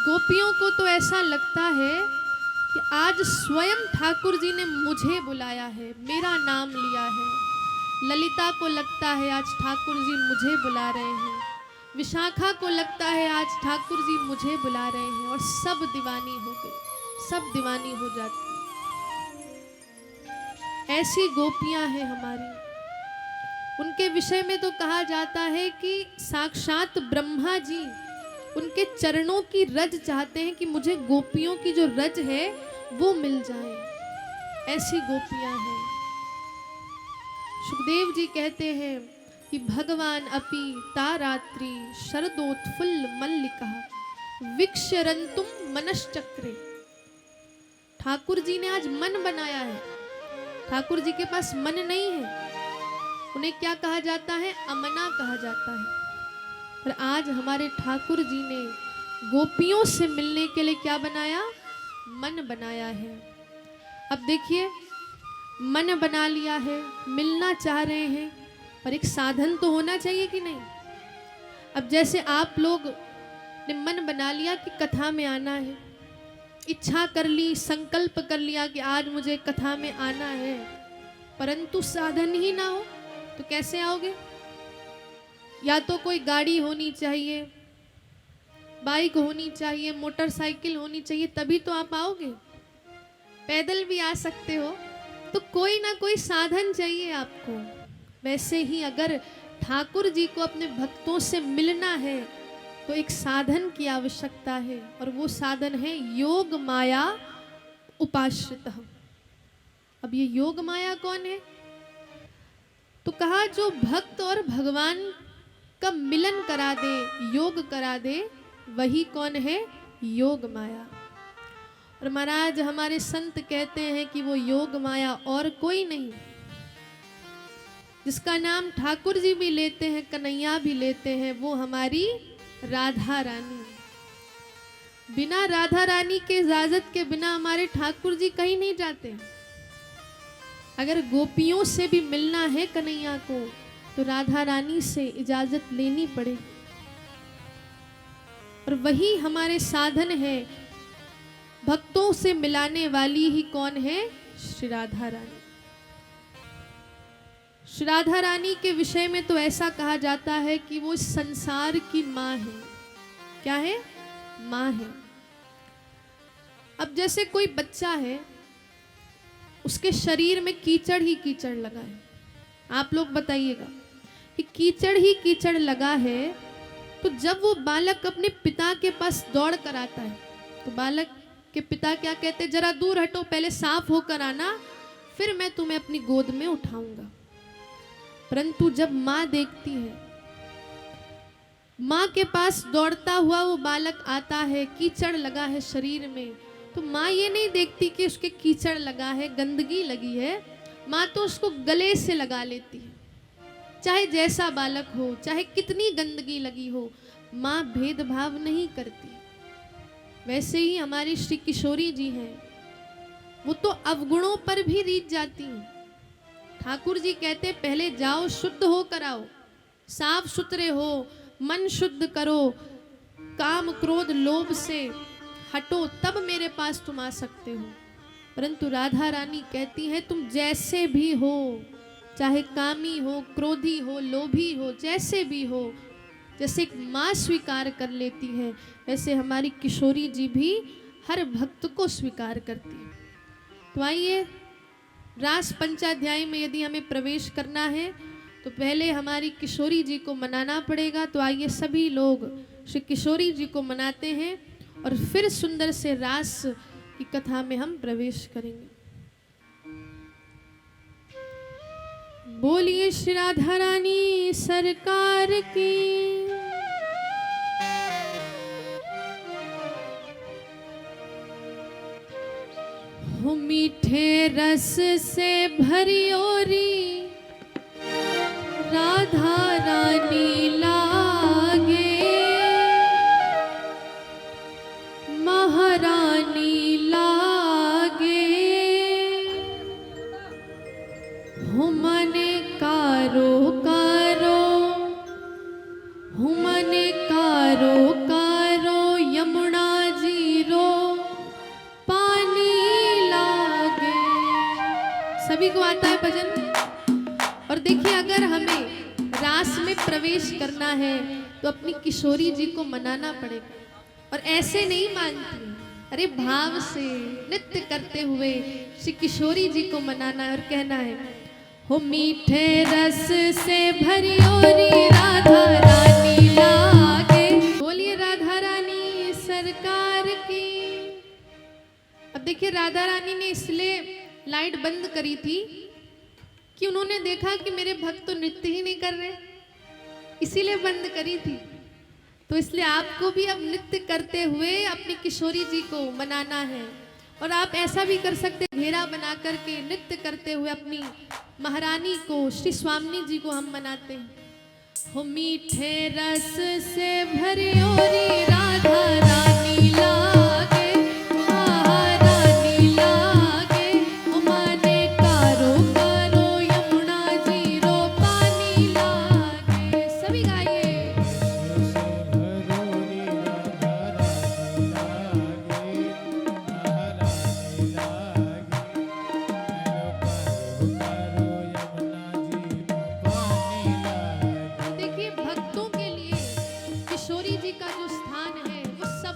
गोपियों को तो ऐसा लगता है कि आज स्वयं ठाकुर जी ने मुझे बुलाया है, मेरा नाम लिया है। ललिता को लगता है आज ठाकुर जी मुझे बुला रहे हैं, विशाखा को लगता है आज ठाकुर जी मुझे बुला रहे हैं। और सब दीवानी हो गई, सब दीवानी हो जाती। ऐसी गोपियां हैं हमारी। उनके विषय में तो कहा जाता है कि साक्षात ब्रह्मा जी उनके चरणों की रज चाहते हैं कि मुझे गोपियों की जो रज है वो मिल जाए। ऐसी गोपियां हैं। सुखदेव जी कहते हैं कि भगवान अपि ता रात्रि शरदोत्फुल्ल मल्लिका विक्षरन्तुम मनश्चक्रे। ठाकुर जी ने आज मन बनाया है। ठाकुर जी के पास मन नहीं है, उन्हें क्या कहा जाता है? अमना कहा जाता है। पर आज हमारे ठाकुर जी ने गोपियों से मिलने के लिए क्या बनाया? मन बनाया है। अब देखिए, मन बना लिया है, मिलना चाह रहे हैं, पर एक साधन तो होना चाहिए कि नहीं? अब जैसे आप लोग ने मन बना लिया कि कथा में आना है, इच्छा कर ली, संकल्प कर लिया कि आज मुझे कथा में आना है, परंतु साधन ही ना हो तो कैसे आओगे? या तो कोई गाड़ी होनी चाहिए, बाइक होनी चाहिए, मोटरसाइकिल होनी चाहिए, तभी तो आप आओगे। पैदल भी आ सकते हो, तो कोई ना कोई साधन चाहिए आपको। वैसे ही अगर ठाकुर जी को अपने भक्तों से मिलना है तो एक साधन की आवश्यकता है, और वो साधन है योग माया उपाश्रित। अब ये योग माया कौन है? तो कहा जो भक्त और भगवान का मिलन करा दे, योग करा दे, वही कौन है? योग माया। और महाराज हमारे संत कहते हैं कि वो योग माया और कोई नहीं, जिसका नाम ठाकुर जी भी लेते हैं, कन्हैया भी लेते हैं, वो हमारी राधा रानी। बिना राधा रानी के इजाजत के बिना हमारे ठाकुर जी कहीं नहीं जाते। अगर गोपियों से भी मिलना है कन्हैया को तो राधा रानी से इजाजत लेनी पड़ेगी। और वही हमारे साधन है, भक्तों से मिलाने वाली ही कौन है? श्री राधा रानी। श्री राधा रानी के विषय में तो ऐसा कहा जाता है कि वो संसार की माँ है। क्या है? माँ है। अब जैसे कोई बच्चा है, उसके शरीर में कीचड़ ही कीचड़ लगा है, आप लोग बताइएगा कि कीचड़ ही कीचड़ लगा है, तो जब वो बालक अपने पिता के पास दौड़ कर आता है तो बालक के पिता क्या कहते हैं? जरा दूर हटो, पहले साफ होकर आना, फिर मैं तुम्हें अपनी गोद में उठाऊंगा। परंतु जब माँ देखती है, माँ के पास दौड़ता हुआ वो बालक आता है, कीचड़ लगा है शरीर में, तो माँ ये नहीं देखती कि उसके कीचड़ लगा है, गंदगी लगी है, माँ तो उसको गले से लगा लेती है। चाहे जैसा बालक हो, चाहे कितनी गंदगी लगी हो, माँ भेदभाव नहीं करती। वैसे ही हमारी श्री किशोरी जी हैं, वो तो अवगुणों पर भी रीत जाती हैं। ठाकुर जी कहते पहले जाओ शुद्ध हो कर आओ, साफ सुथरे हो, मन शुद्ध करो, काम क्रोध लोभ से हटो, तब मेरे पास तुम आ सकते हो। परंतु राधा रानी कहती है तुम जैसे भी हो, चाहे कामी हो, क्रोधी हो, लोभी हो, जैसे भी हो, जैसे एक माँ स्वीकार कर लेती है, वैसे हमारी किशोरी जी भी हर भक्त को स्वीकार करती है। तो आइए, रास पंचाध्याय में यदि हमें प्रवेश करना है तो पहले हमारी किशोरी जी को मनाना पड़ेगा। तो आइए सभी लोग श्री किशोरी जी को मनाते हैं और फिर सुंदर से रास की कथा में हम प्रवेश करेंगे। बोलिए श्री राधा रानी सरकार की। हो मीठे रस से भरी ओरी राधा रानी लागे, महारानी लागे, हो मने कारो कारो, हो मने कारो कारो, यमुना जीरो पानी लागे। सभी को आता है भजन? और देखिए, अगर हमें रास में प्रवेश करना है तो अपनी किशोरी जी को मनाना पड़ेगा। और ऐसे नहीं मानती, अरे भाव से नृत्य करते हुए श्री किशोरी जी को मनाना है और कहना है, हो मीठे रस से भरी ओरी राधा रानी लागे। बोलिए राधा रानी सरकार की। अब देखिए, राधा रानी ने इसलिए लाइट बंद करी थी कि उन्होंने देखा कि मेरे भक्त तो नृत्य ही नहीं कर रहे, इसीलिए बंद करी थी। तो इसलिए आपको भी अब नृत्य करते हुए अपनी किशोरी जी को मनाना है। और आप ऐसा भी कर सकते हैं, घेरा बना करके नृत्य करते हुए अपनी महारानी को, श्री स्वामिनी जी को हम मनाते हैं। हो मीठे रस से भरी ओरी राधा रानी लागे, महारानी लागे, ओ माने कारो कारो, यमुना जीरो पानी लागे। सभी गाइए। देखिए, भक्तों के लिए किशोरी जी का जो स्थान है वो सब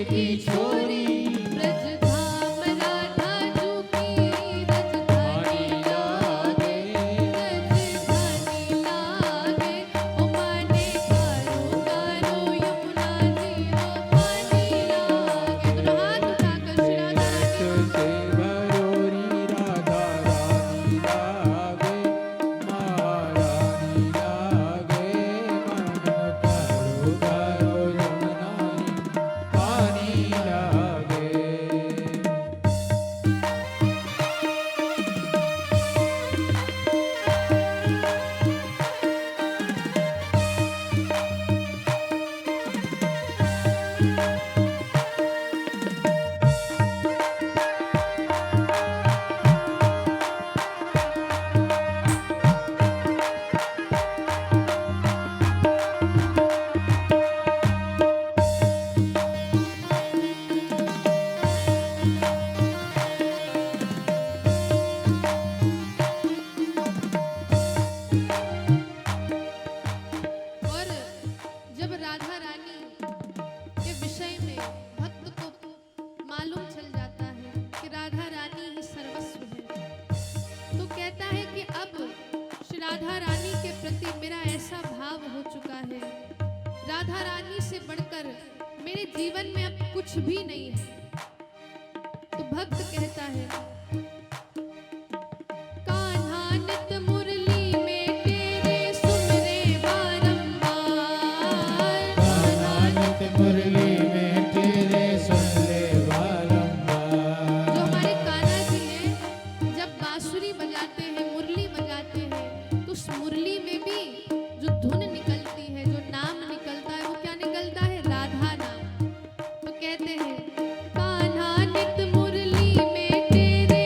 की छोरी ब्रज धाम राधा जू की राजधानी लागे, राजधानी लागे। ओ माने कारो कारो यमुना जी वो पानी लागे। दोनों हाथ उठाकर श्री राधा रानी से भरोरी राधा रानी लागे, महारानी लागे, मन करो करो यमुनानी पानी लागे। और जब राधा रानी के विषय में भक्त को मालूम चल जाता है कि राधा रानी ही सर्वस्व है, तो कहता है कि अब श्री राधा रानी के प्रति मेरा ऐसा भाव हो चुका है, राधा रानी से बढ़कर मेरे जीवन में अब कुछ भी नहीं है। तो भक्त कहता है, कान्हा नित मुरली में तेरे सुमरे बारंबार। कान्हा मुरली में तेरे सुन ले बारंबार। जो हमारे कान्हा जी हैं, जब बांसुरी बजाते हैं, मुरली बजाते हैं, तो उस मुरली में भी जो धुन निकलती है, जो नाम निकलता है, वो क्या निकलता है? राधा नाम। तो कहते हैं, कान्हा नित मुरली में तेरे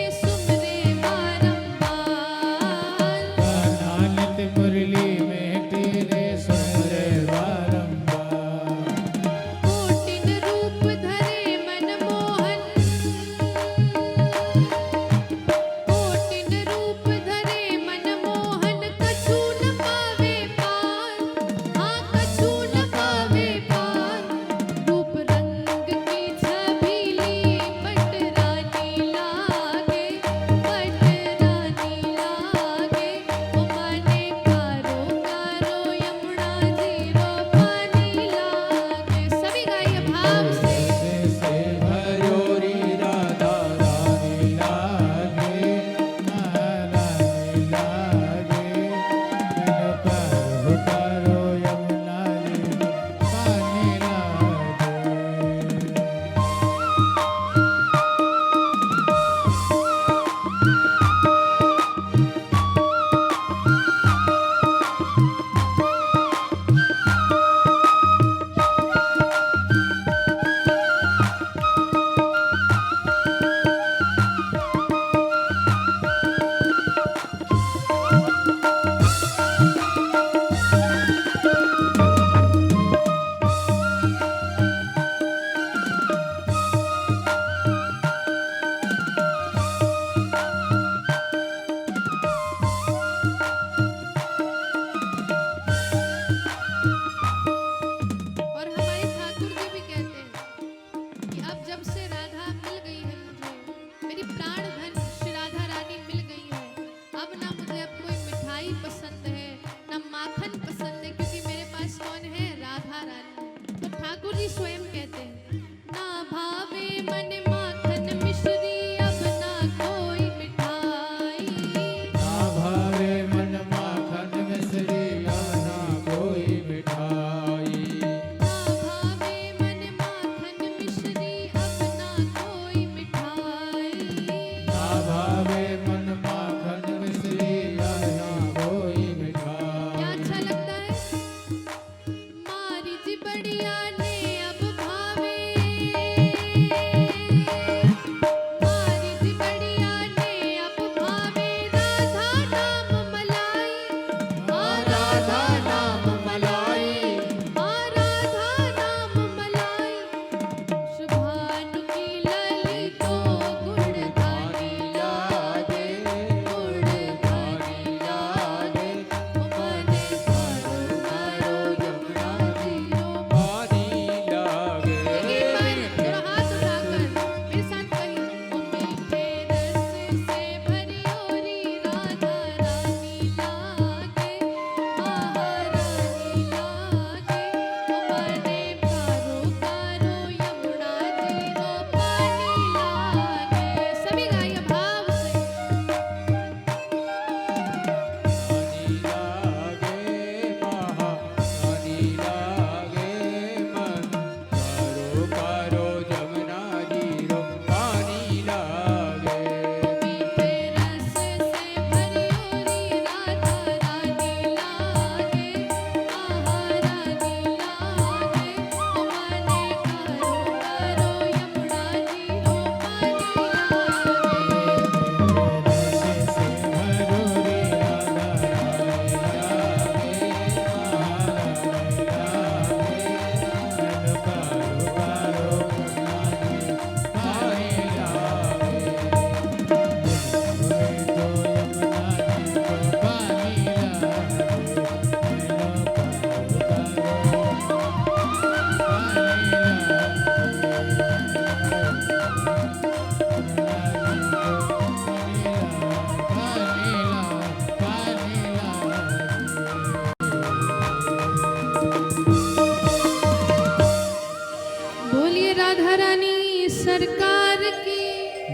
बोलिए राधा रानी सरकार की।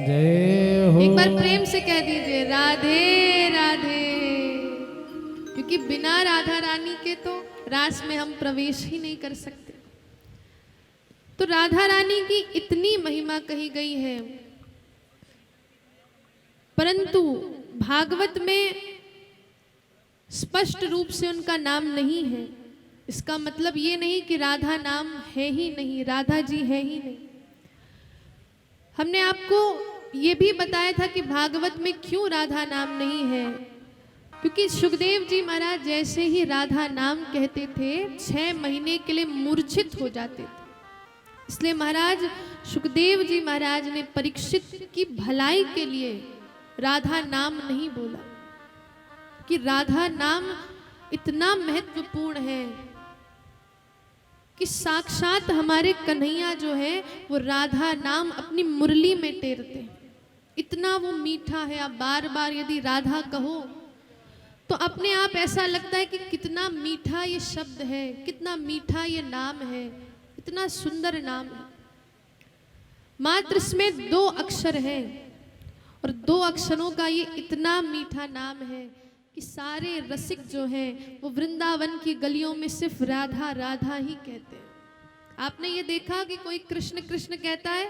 जय हो। एक बार प्रेम से कह दीजिए राधे राधे, क्योंकि बिना राधा रानी के तो रास में हम प्रवेश ही नहीं कर सकते। तो राधा रानी की इतनी महिमा कही गई है, परंतु भागवत में स्पष्ट रूप से उनका नाम नहीं है। इसका मतलब ये नहीं कि राधा नाम है ही नहीं, राधा जी है ही नहीं। हमने आपको ये भी बताया था कि भागवत में क्यों राधा नाम नहीं है, क्योंकि सुखदेव जी महाराज जैसे ही राधा नाम कहते थे 6 महीने के लिए मूर्छित हो जाते थे। इसलिए महाराज सुखदेव जी महाराज ने परीक्षित की भलाई के लिए राधा नाम नहीं बोला, कि राधा नाम इतना महत्वपूर्ण है कि साक्षात हमारे कन्हैया जो है वो राधा नाम अपनी मुरली में टेरते हैं। इतना वो मीठा है, आप बार बार यदि राधा कहो तो अपने आप ऐसा लगता है कि कितना मीठा ये शब्द है, कितना मीठा ये नाम है, इतना सुंदर नाम है। मात्र इसमें 2 अक्षर हैं और 2 अक्षरों का ये इतना मीठा नाम है कि सारे रसिक जो हैं वो वृंदावन की गलियों में सिर्फ राधा राधा ही कहते हैं। आपने ये देखा कि कोई कृष्ण कृष्ण कहता है?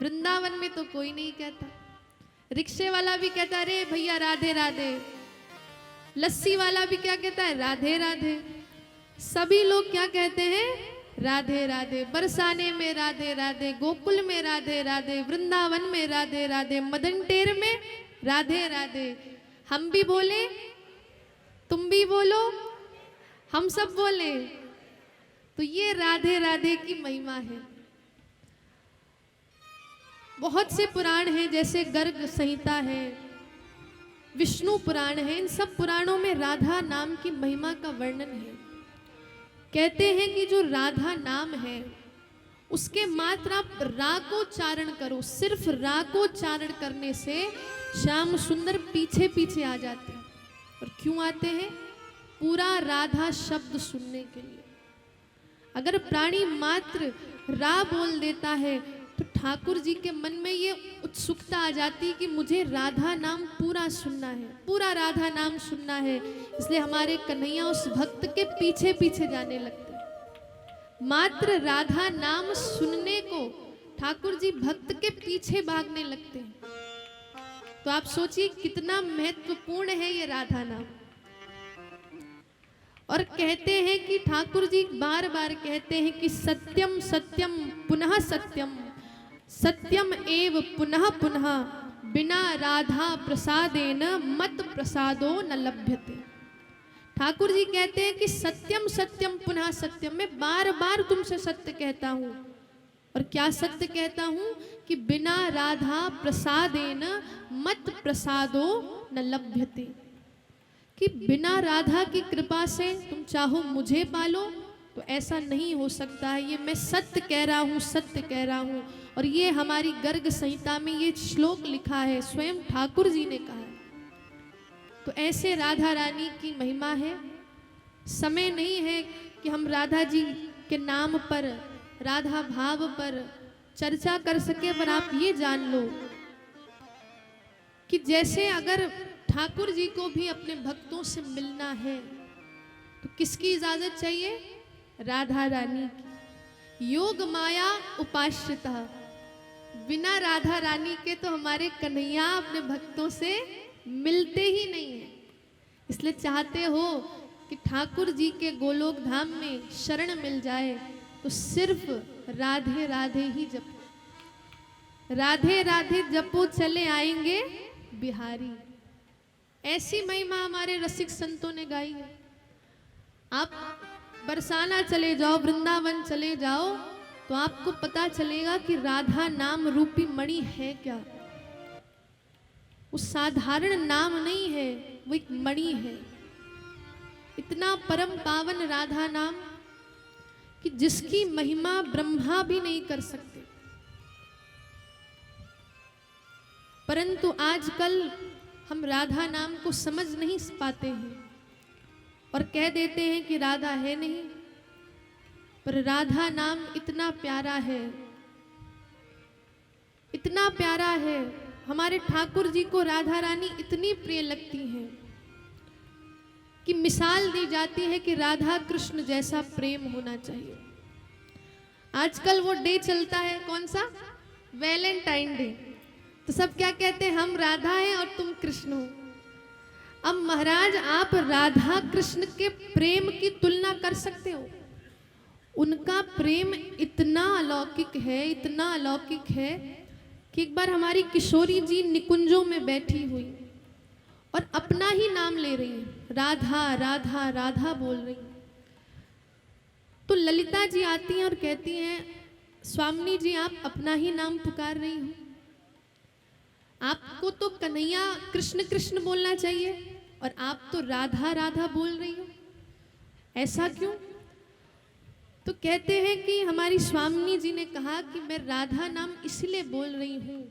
वृंदावन में तो कोई नहीं कहता। रिक्शे वाला भी कहता है अरे भैया राधे राधे, लस्सी वाला भी क्या कहता है? राधे राधे। सभी लोग क्या कहते हैं? राधे राधे। बरसाने में राधे राधे, गोकुल में राधे राधे, वृंदावन में राधे राधे, मदन टेर में राधे राधे। हम भी बोले, तुम भी बोलो, हम सब बोले, तो ये राधे राधे की महिमा है। बहुत से पुराण हैं, जैसे गर्ग संहिता है, विष्णु पुराण है, इन सब पुराणों में राधा नाम की महिमा का वर्णन है। कहते हैं कि जो राधा नाम है उसके मात्र आप रागोच्चारण करो, सिर्फ रागोच्चारण करने से श्याम सुंदर पीछे पीछे आ जाते हैं। और क्यों आते हैं? पूरा राधा शब्द सुनने के लिए। अगर प्राणी मात्र रा बोल देता है तो ठाकुर जी के मन में ये उत्सुकता आ जाती कि मुझे राधा नाम पूरा सुनना है, पूरा राधा नाम सुनना है। इसलिए हमारे कन्हैया उस भक्त के पीछे पीछे जाने लगते हैं। मात्र राधा नाम सुनने को ठाकुर जी भक्त के पीछे भागने लगते हैं। तो आप सोचिए कितना महत्वपूर्ण है ये राधा नाम। और कहते हैं कि ठाकुर जी बार बार कहते हैं कि सत्यम सत्यम पुनः सत्यम, सत्यम एव पुनः पुनः, बिना राधा प्रसादेन मत प्रसादो न लभ्यते। ठाकुर जी कहते हैं कि सत्यम सत्यम पुनः सत्यम, मैं बार बार तुमसे सत्य कहता हूं। और क्या सत्य कहता हूं? कि बिना राधा प्रसादेन मत प्रसादो न लभ्यते, कि बिना राधा की कृपा से तुम चाहो मुझे पालो तो ऐसा नहीं हो सकता है। ये मैं सत्य कह रहा हूँ, सत्य कह रहा हूँ। और ये हमारी गर्ग संहिता में ये श्लोक लिखा है, स्वयं ठाकुर जी ने कहा है। तो ऐसे राधा रानी की महिमा है। समय नहीं है कि हम राधा जी के नाम पर, राधा भाव पर चर्चा कर सके, पर आप ये जान लो कि जैसे अगर ठाकुर जी को भी अपने भक्तों से मिलना है तो किसकी इजाजत चाहिए? राधा रानी की। योग माया उपाश्रिता, बिना राधा रानी के तो हमारे कन्हैया अपने भक्तों से मिलते ही नहीं है। इसलिए चाहते हो कि ठाकुर जी के गोलोक धाम में शरण मिल जाए तो सिर्फ राधे राधे ही जपो, राधे राधे जपो चले आएंगे बिहारी। ऐसी महिमा हमारे रसिक संतों ने गाई है। आप बरसाना चले जाओ, वृंदावन चले जाओ, तो आपको पता चलेगा कि राधा नाम रूपी मणि है क्या। वो साधारण नाम नहीं है, वो एक मणि है। इतना परम पावन राधा नाम कि जिसकी महिमा ब्रह्मा भी नहीं कर सकते। परंतु आजकल हम राधा नाम को समझ नहीं पाते हैं और कह देते हैं कि राधा है नहीं। पर राधा नाम इतना प्यारा है, इतना प्यारा है। हमारे ठाकुर जी को राधा रानी इतनी प्रिय लगती हैं कि मिसाल दी जाती है कि राधा कृष्ण जैसा प्रेम होना चाहिए। आजकल वो डे चलता है, कौन सा? Valentine day. तो सब क्या कहते हैं, हम राधा हैं और तुम कृष्ण हो। अब महाराज, आप राधा कृष्ण के प्रेम की तुलना कर सकते हो? उनका प्रेम इतना अलौकिक है, इतना अलौकिक है कि एक बार हमारी किशोरी जी निकुंजों में बैठी हुई और अपना ही नाम ले रही है, राधा राधा राधा बोल रही है। तो ललिता जी आती हैं और कहती हैं, स्वामिनी जी आप अपना ही नाम पुकार रही हो, आपको तो कन्हैया कृष्ण कृष्ण बोलना चाहिए और आप तो राधा राधा बोल रही हो, ऐसा क्यों? तो कहते हैं कि हमारी स्वामिनी जी ने कहा कि मैं राधा नाम इसलिए बोल रही हूँ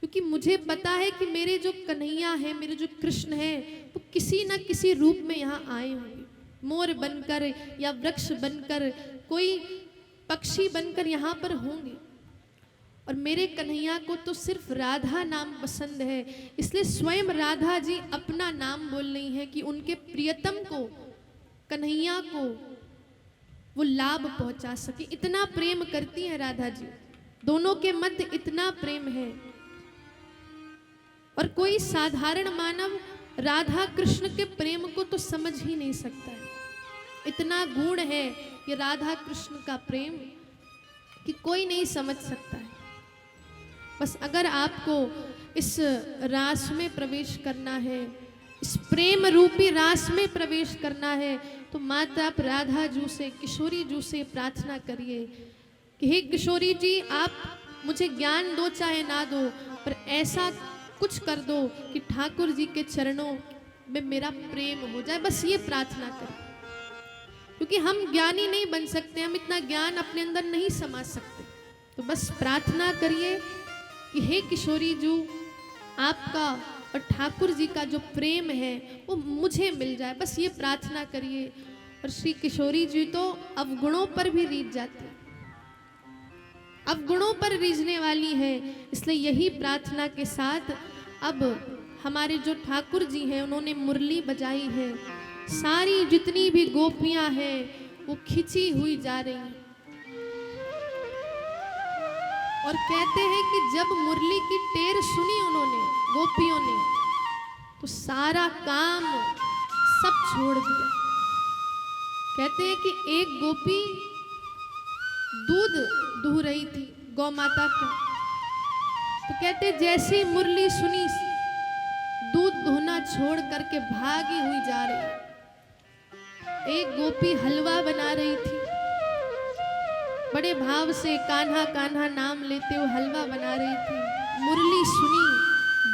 क्योंकि मुझे पता है कि मेरे जो कन्हैया है, मेरे जो कृष्ण है, वो किसी न किसी रूप में यहाँ आए होंगे, मोर बनकर या वृक्ष बनकर, कोई पक्षी बनकर यहाँ पर होंगे। और मेरे कन्हैया को तो सिर्फ राधा नाम पसंद है, इसलिए स्वयं राधा जी अपना नाम बोल रही हैं कि उनके प्रियतम को, कन्हैया को वो लाभ पहुंचा सके। इतना प्रेम करती हैं राधा जी, दोनों के मध्य इतना प्रेम है। और कोई साधारण मानव राधा कृष्ण के प्रेम को तो समझ ही नहीं सकता है, इतना गुण है ये राधा कृष्ण का प्रेम कि कोई नहीं समझ सकता है। बस अगर आपको इस रास में प्रवेश करना है, इस प्रेम रूपी रास में प्रवेश करना है, तो माता आप राधा जू से, किशोरी जू से प्रार्थना करिए कि हे किशोरी जी, आप मुझे ज्ञान दो चाहे ना दो, पर ऐसा कुछ कर दो कि ठाकुर जी के चरणों में मेरा प्रेम हो जाए। बस ये प्रार्थना करें, क्योंकि हम ज्ञानी नहीं बन सकते, हम इतना ज्ञान अपने अंदर नहीं समा सकते। तो बस प्रार्थना करिए कि हे किशोरी जू, आपका और ठाकुर जी का जो प्रेम है वो मुझे मिल जाए, बस ये प्रार्थना करिए। और श्री किशोरी जी तो अवगुणों पर भी रीझ जाते हैं, अवगुणों पर रीझने वाली है। इसलिए यही प्रार्थना के साथ अब हमारे जो ठाकुर जी हैं उन्होंने मुरली बजाई है, सारी जितनी भी गोपियां हैं वो खिंची हुई जा रही हैं। और कहते हैं कि जब मुरली की टेर सुनी उन्होंने, गोपियों ने, तो सारा काम सब छोड़ दिया। कहते हैं कि एक गोपी दूध दूह रही थी गौ माता का, तो कहते जैसे मुरली सुनी दूध दूहना छोड़ करके भागी हुई जा रही। एक गोपी हलवा बना रही थी, बड़े भाव से कान्हा कान्हा नाम लेते हुए हलवा बना रही थी। मुरली सुनी,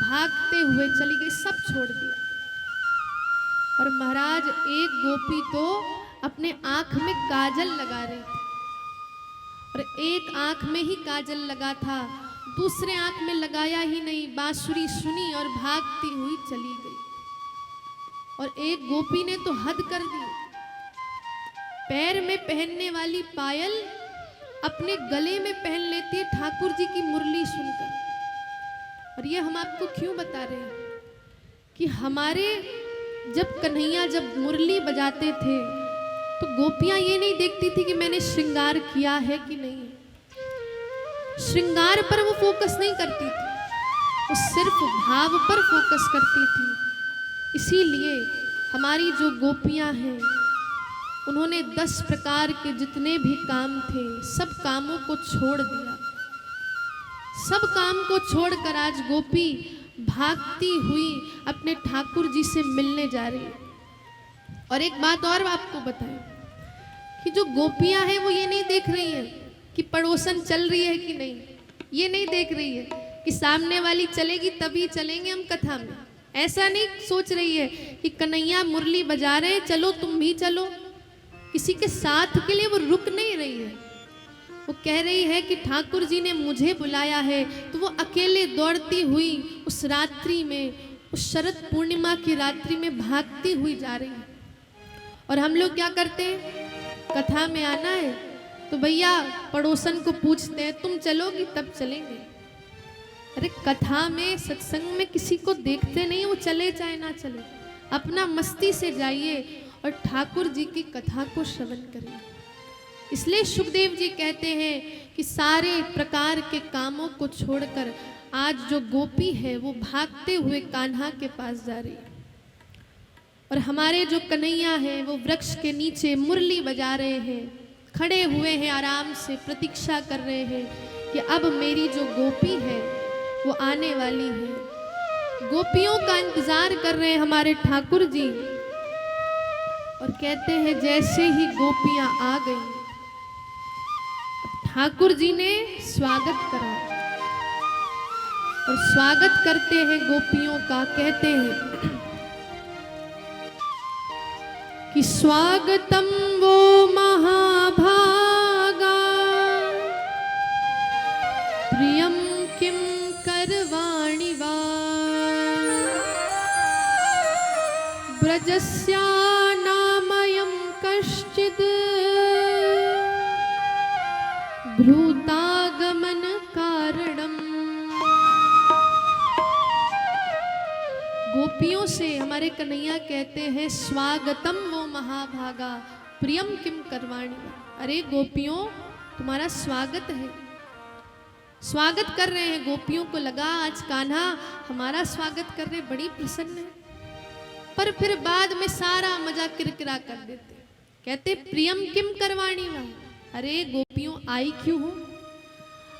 भागते हुए चली गई, सब छोड़ दिया। और महाराज एक गोपी तो अपने आंख में काजल लगा रही थी, और एक आंख में ही काजल लगा था, दूसरे आंख में लगाया ही नहीं। बांसुरी सुनी और भागती हुई चली गई। और एक गोपी ने तो हद कर दी, पैर में पहनने वाली पायल अपने गले में पहन लेती है ठाकुर जी की मुरली सुनकर। और ये हम आपको क्यों बता रहे हैं कि हमारे जब कन्हैया जब मुरली बजाते थे तो गोपियां ये नहीं देखती थी कि मैंने श्रृंगार किया है कि नहीं, श्रृंगार पर वो फोकस नहीं करती थी, वो सिर्फ भाव पर फोकस करती थी। इसीलिए हमारी जो गोपियां हैं उन्होंने 10 प्रकार के जितने भी काम थे सब कामों को छोड़ दिया, सब काम को छोड़कर आज गोपी भागती हुई अपने ठाकुर जी से मिलने जा रही है। और एक बात और आपको बताएं कि जो गोपियां हैं वो ये नहीं देख रही हैं कि पड़ोसन चल रही है कि नहीं, ये नहीं देख रही है कि सामने वाली चलेगी तभी चलेंगे हम कथा में, ऐसा नहीं सोच रही है कि कन्हैया मुरली बजा रहे हैं चलो तुम भी चलो। किसी के साथ के लिए वो रुक नहीं रही है, वो कह रही है कि ठाकुर जी ने मुझे बुलाया है। तो वो अकेले दौड़ती हुई उस रात्रि में, उस शरद पूर्णिमा की रात्रि में भागती हुई जा रही है। और हम लोग क्या करते हैं, कथा में आना है तो भैया पड़ोसन को पूछते हैं तुम चलोगी तब चलेंगे। अरे कथा में सत्संग में किसी को देखते नहीं, वो चले चाहे ना चले, अपना मस्ती से जाइए और ठाकुर जी की कथा को श्रवण करिए। इसलिए सुखदेव जी कहते हैं कि सारे प्रकार के कामों को छोड़कर आज जो गोपी है वो भागते हुए कान्हा के पास जा रही है, और हमारे जो कन्हैया हैं वो वृक्ष के नीचे मुरली बजा रहे हैं, खड़े हुए हैं, आराम से प्रतीक्षा कर रहे हैं कि अब मेरी जो गोपी है वो आने वाली है। गोपियों का इंतजार कर रहे हैं हमारे ठाकुर जी, और कहते हैं जैसे ही गोपियां आ गई, ठाकुर जी ने स्वागत करा, और स्वागत करते हैं गोपियों का, कहते हैं कि स्वागतम वो महाभागा प्रियम किम करवाणि वा ब्रजस्या नामयं कश्चित् भ्रूतागमन कारणम। गोपियों से हमारे कन्हैया कहते हैं स्वागतम वो महाभागा प्रियम किम करवाणि वा। अरे गोपियों तुम्हारा स्वागत है, स्वागत कर रहे हैं। गोपियों को लगा आज कान्हा हमारा स्वागत करने बड़ी प्रसन्न है, पर फिर बाद में सारा मजा किरकिरा कर देते, कहते प्रियम किम करवाणी वा। अरे गोपियों आई क्यों हो?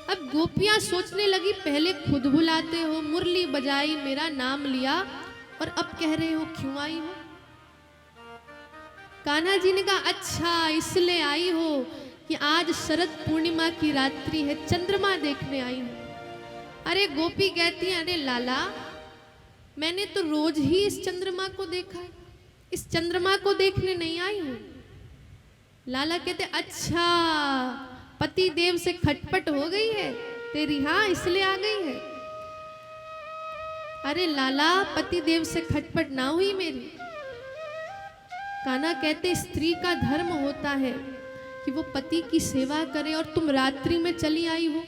अब गोपियां सोचने लगी पहले खुद बुलाते हो, मुरली बजाई, मेरा नाम लिया, और अब कह रहे हो क्यों आई हो? कान्हा जी ने कहा अच्छा इसलिए आई हो कि आज शरद पूर्णिमा की रात्रि है, चंद्रमा देखने आई हूं। अरे गोपी कहती है अरे लाला मैंने तो रोज ही इस चंद्रमा को देखा है, इस चंद्रमा को देखने नहीं आई हूं। लाला कहते अच्छा पति देव से खटपट हो गई है तेरी, हाँ इसलिए आ गई है। अरे लाला पति देव से खटपट ना हुई मेरी। कान्हा कहते स्त्री का धर्म होता है कि वो पति की सेवा करे, और तुम रात्रि में चली आई हो,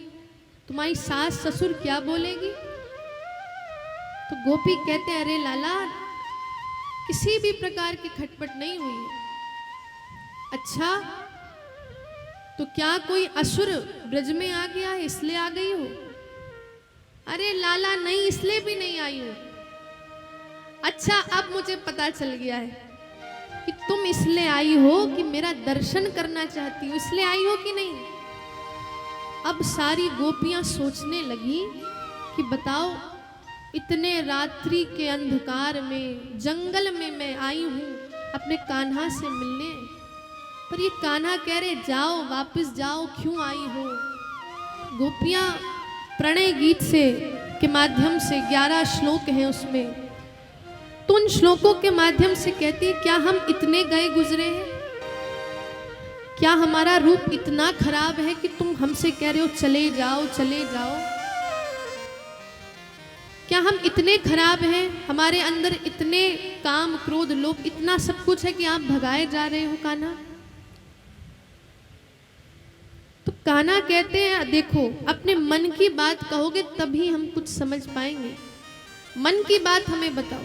तुम्हारी सास ससुर क्या बोलेगी? तो गोपी कहते हैं अरे लाला किसी भी प्रकार की खटपट नहीं हुई। अच्छा तो क्या कोई असुर ब्रज में आ गया है इसलिए आ गई हो? अरे लाला नहीं इसलिए भी नहीं आई हो। अच्छा अब मुझे पता चल गया है कि तुम इसलिए आई हो कि मेरा दर्शन करना चाहती हो, इसलिए आई हो कि नहीं? अब सारी गोपियां सोचने लगी कि बताओ इतने रात्रि के अंधकार में जंगल में मैं आई हूं अपने कान्हा से मिलने, पर ये कान्हा कह रहे जाओ वापस जाओ, क्यों आई हो? गोपियां प्रणय गीत से के माध्यम से 11 श्लोक हैं उसमें, तो उन श्लोकों के माध्यम से कहती है क्या हम इतने गए गुजरे हैं? क्या हमारा रूप इतना खराब है कि तुम हमसे कह रहे हो चले जाओ चले जाओ? क्या हम इतने खराब हैं, हमारे अंदर इतने काम क्रोध लोभ इतना सब कुछ है कि आप भगाए जा रहे हो कान्हा? तो कान्हा कहते हैं देखो अपने मन की बात कहोगे तभी हम कुछ समझ पाएंगे, मन की बात हमें बताओ।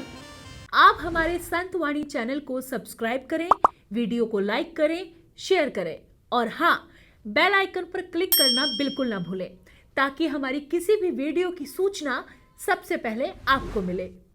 आप हमारे संत वाणी चैनल को सब्सक्राइब करें, वीडियो को लाइक करें, शेयर करें, और हाँ बेल आइकन पर क्लिक करना बिल्कुल ना भूलें ताकि हमारी किसी भी वीडियो की सूचना सबसे पहले आपको मिले।